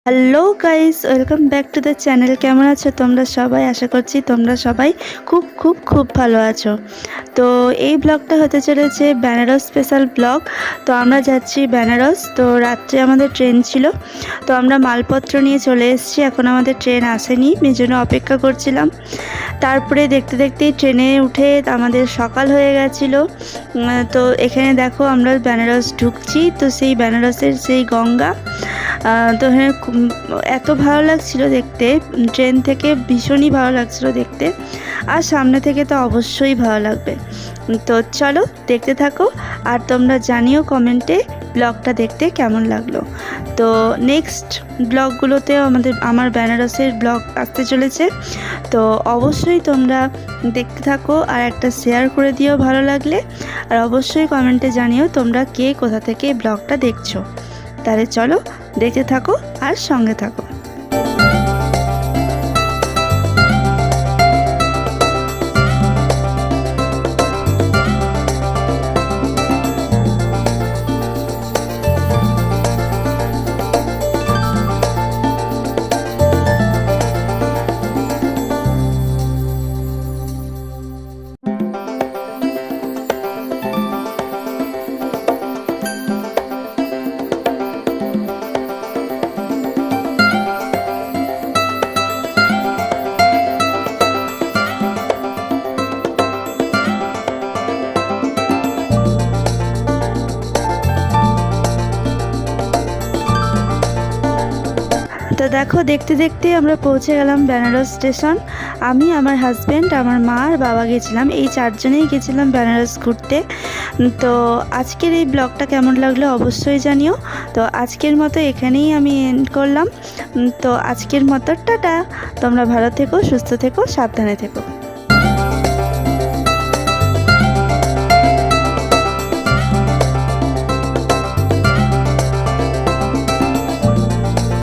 Hello guys, welcome back to the channel. কেমন আছো তোমরা সবাই? আশা করছি তোমরা সবাই খুব খুব খুব ভালো আছো। তো এই ব্লগটা হতে চলেছে বেনারস স্পেশাল ব্লগ। তো আমরা যাচ্ছি বেনারস। তো রাত্রে আমাদের ট্রেন ছিল, তো আমরা মালপত্র নিয়ে চলে এসেছি। এখন আমাদের ট্রেন আসেনি, এই জন্য অপেক্ষা করছিলাম। তারপরে দেখতে দেখতেই ট্রেনে উঠে আমাদের সকাল হয়ে গেছিলো। তো এখানে দেখো আমরা বেনারস ঢুকছি। তো সেই বেনারসের সেই গঙ্গা, তো এখানে এত ভালো লাগছিল দেখতে, ট্রেন থেকে ভীষণই ভালো লাগছিল দেখতে, আর সামনে থেকে তো অবশ্যই ভালো লাগবে। তো চলো দেখতে থাকো, আর তোমরা জানিও কমেন্টে ব্লগটা দেখতে কেমন লাগলো। তো নেক্সট ব্লগগুলোতেও আমার বেনারসের ব্লগ আসতে চলেছে, তো অবশ্যই তোমরা দেখতে থাকো আর একটা শেয়ার করে দিও ভালো লাগলে, আর অবশ্যই কমেন্টে জানিও তোমরা কে কোথা থেকে ব্লগটা দেখছো। তাহলে চলো দেখতে থাকো আর সঙ্গে থাকো। তো দেখো দেখতে দেখতে আমরা পৌঁছে গেলাম বেনারস স্টেশন। আমি, আমার হাজব্যান্ড, আমার মা আর বাবা গেছিলাম, এই চারজনেই গেছিলাম বেনারস ঘুরতে। তো আজকের এই ব্লগটা কেমন লাগলো অবশ্যই জানিও। তো আজকের মতো এখানেই আমি এন্ড করলাম। তো আজকের মতো টাটা। তোমরা ভালো থেকো, সুস্থ থেকো, সাবধানে থেকো।